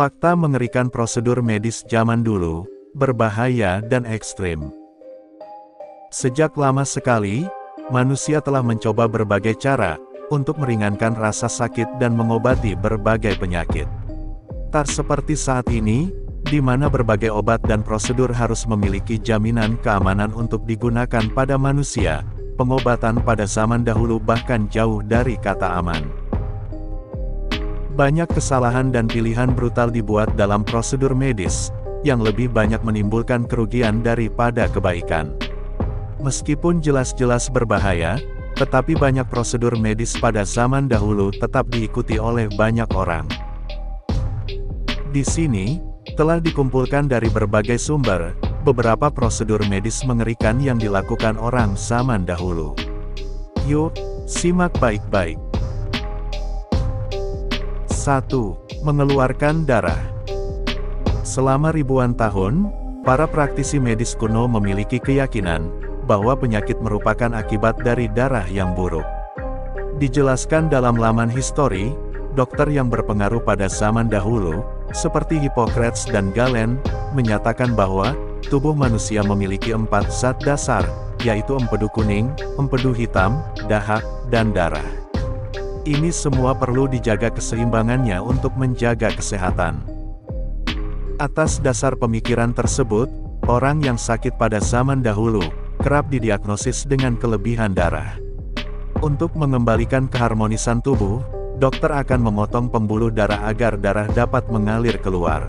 Fakta mengerikan prosedur medis zaman dulu, berbahaya dan ekstrim. Sejak lama sekali, manusia telah mencoba berbagai cara untuk meringankan rasa sakit dan mengobati berbagai penyakit. Tak seperti saat ini, di mana berbagai obat dan prosedur harus memiliki jaminan keamanan untuk digunakan pada manusia. Pengobatan pada zaman dahulu bahkan jauh dari kata aman. Banyak kesalahan dan pilihan brutal dibuat dalam prosedur medis, yang lebih banyak menimbulkan kerugian daripada kebaikan. Meskipun jelas-jelas berbahaya, tetapi banyak prosedur medis pada zaman dahulu tetap diikuti oleh banyak orang. Di sini, telah dikumpulkan dari berbagai sumber, beberapa prosedur medis mengerikan yang dilakukan orang zaman dahulu. Yuk, simak baik-baik. 1. Mengeluarkan darah. Selama ribuan tahun, para praktisi medis kuno memiliki keyakinan bahwa penyakit merupakan akibat dari darah yang buruk. Dijelaskan dalam laman histori, dokter yang berpengaruh pada zaman dahulu, seperti Hippocrates dan Galen, menyatakan bahwa tubuh manusia memiliki 4 zat dasar, yaitu empedu kuning, empedu hitam, dahak, dan darah. Ini semua perlu dijaga keseimbangannya untuk menjaga kesehatan. Atas dasar pemikiran tersebut, orang yang sakit pada zaman dahulu kerap didiagnosis dengan kelebihan darah. Untuk mengembalikan keharmonisan tubuh, dokter akan memotong pembuluh darah agar darah dapat mengalir keluar.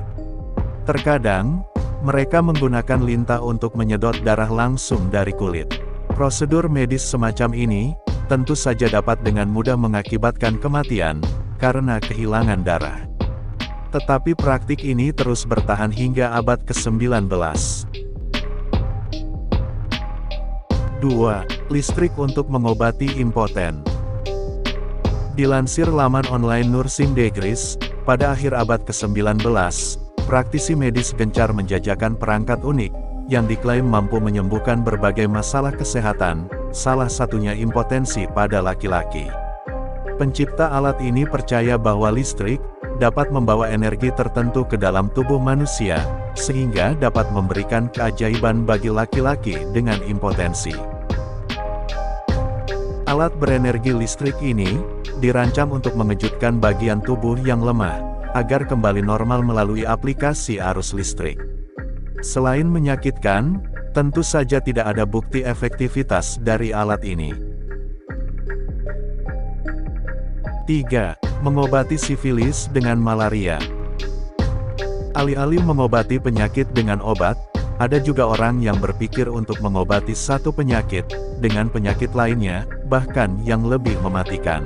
Terkadang, mereka menggunakan lintah untuk menyedot darah langsung dari kulit. Prosedur medis semacam ini tentu saja dapat dengan mudah mengakibatkan kematian karena kehilangan darah. Tetapi praktik ini terus bertahan hingga abad ke-19. 2. Listrik untuk mengobati impoten. Dilansir laman online Nursing Degrees, pada akhir abad ke-19, praktisi medis gencar menjajakan perangkat unik, yang diklaim mampu menyembuhkan berbagai masalah kesehatan, salah satunya impotensi pada laki-laki. Pencipta alat ini percaya bahwa listrik dapat membawa energi tertentu ke dalam tubuh manusia, sehingga dapat memberikan keajaiban bagi laki-laki dengan impotensi. Alat berenergi listrik ini dirancang untuk mengejutkan bagian tubuh yang lemah, agar kembali normal melalui aplikasi arus listrik. Selain menyakitkan, tentu saja tidak ada bukti efektivitas dari alat ini. 3. Mengobati sifilis dengan malaria. Alih-alih mengobati penyakit dengan obat, ada juga orang yang berpikir untuk mengobati satu penyakit dengan penyakit lainnya, bahkan yang lebih mematikan.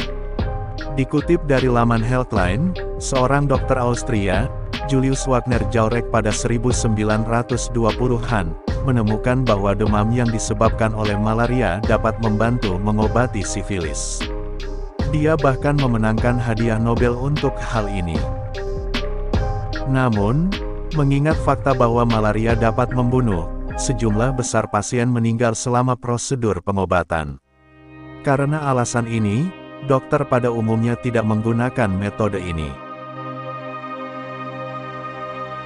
Dikutip dari laman Healthline, seorang dokter Austria, Julius Wagner Jaurek pada 1920-an, menemukan bahwa demam yang disebabkan oleh malaria dapat membantu mengobati sifilis. Dia bahkan memenangkan hadiah Nobel untuk hal ini. Namun, mengingat fakta bahwa malaria dapat membunuh, sejumlah besar pasien meninggal selama prosedur pengobatan. Karena alasan ini, dokter pada umumnya tidak menggunakan metode ini.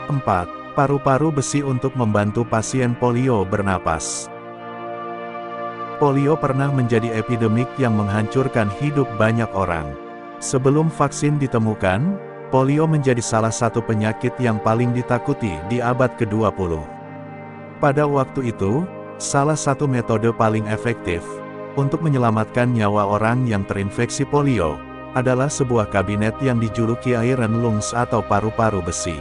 4. Paru-paru besi untuk membantu pasien polio bernapas. Polio pernah menjadi epidemik yang menghancurkan hidup banyak orang. Sebelum vaksin ditemukan, polio menjadi salah satu penyakit yang paling ditakuti di abad ke-20. Pada waktu itu, salah satu metode paling efektif untuk menyelamatkan nyawa orang yang terinfeksi polio adalah sebuah kabinet yang dijuluki iron lungs atau paru-paru besi.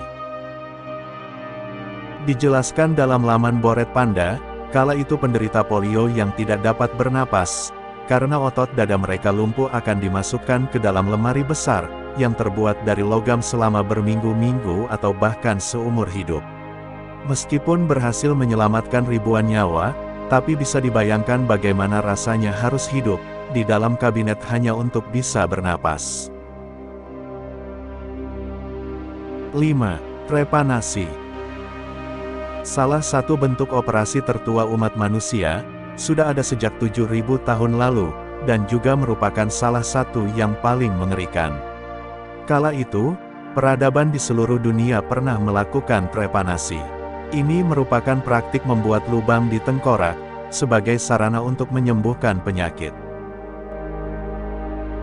Dijelaskan dalam laman Bored Panda, kala itu penderita polio yang tidak dapat bernapas, karena otot dada mereka lumpuh akan dimasukkan ke dalam lemari besar, yang terbuat dari logam selama berminggu-minggu atau bahkan seumur hidup. Meskipun berhasil menyelamatkan ribuan nyawa, tapi bisa dibayangkan bagaimana rasanya harus hidup di dalam kabinet hanya untuk bisa bernapas. 5. Trepanasi. Salah satu bentuk operasi tertua umat manusia, sudah ada sejak 7.000 tahun lalu, dan juga merupakan salah satu yang paling mengerikan. Kala itu, peradaban di seluruh dunia pernah melakukan trepanasi. Ini merupakan praktik membuat lubang di tengkorak, sebagai sarana untuk menyembuhkan penyakit.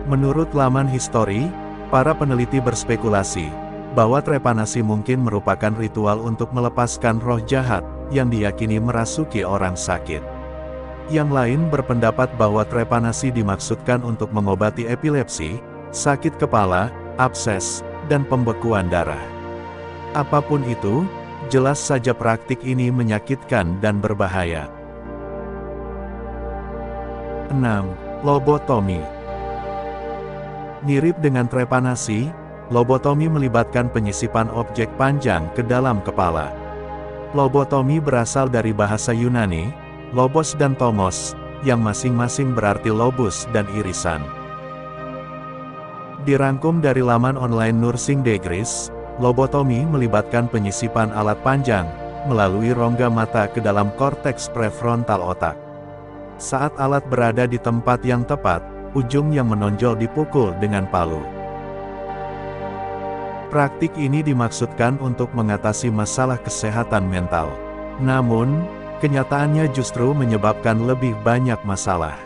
Menurut laman History, para peneliti berspekulasi bahwa trepanasi mungkin merupakan ritual untuk melepaskan roh jahat yang diyakini merasuki orang sakit. Yang lain berpendapat bahwa trepanasi dimaksudkan untuk mengobati epilepsi, sakit kepala, abses, dan pembekuan darah. Apapun itu, jelas saja praktik ini menyakitkan dan berbahaya. 6. Lobotomi. Mirip dengan trepanasi, lobotomi melibatkan penyisipan objek panjang ke dalam kepala. Lobotomi berasal dari bahasa Yunani, lobos dan tomos, yang masing-masing berarti lobus dan irisan. Dirangkum dari laman online Nursing Degrees, lobotomi melibatkan penyisipan alat panjang, melalui rongga mata ke dalam korteks prefrontal otak. Saat alat berada di tempat yang tepat, ujung yang menonjol dipukul dengan palu. Praktik ini dimaksudkan untuk mengatasi masalah kesehatan mental. Namun, kenyataannya justru menyebabkan lebih banyak masalah.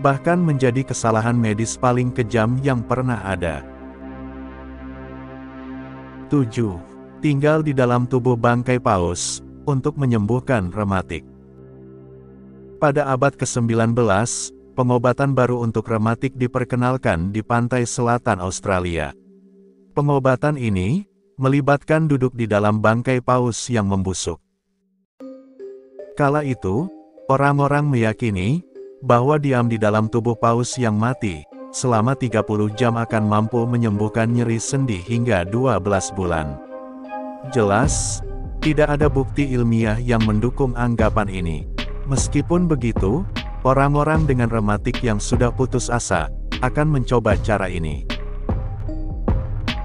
Bahkan menjadi kesalahan medis paling kejam yang pernah ada. 7. Tinggal di dalam tubuh bangkai paus, untuk menyembuhkan rematik. Pada abad ke-19, pengobatan baru untuk rematik diperkenalkan di pantai selatan Australia. Pengobatan ini melibatkan duduk di dalam bangkai paus yang membusuk. Kala itu, orang-orang meyakini bahwa diam di dalam tubuh paus yang mati selama 30 jam akan mampu menyembuhkan nyeri sendi hingga 12 bulan. Jelas, tidak ada bukti ilmiah yang mendukung anggapan ini. Meskipun begitu, orang-orang dengan rematik yang sudah putus asa akan mencoba cara ini.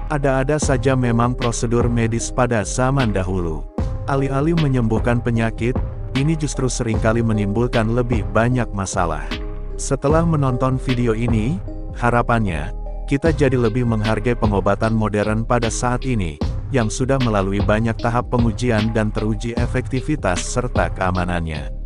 Ada-ada saja memang prosedur medis pada zaman dahulu. Alih-alih menyembuhkan penyakit, ini justru seringkali menimbulkan lebih banyak masalah. Setelah menonton video ini, harapannya, kita jadi lebih menghargai pengobatan modern pada saat ini, yang sudah melalui banyak tahap pengujian dan teruji efektivitas serta keamanannya.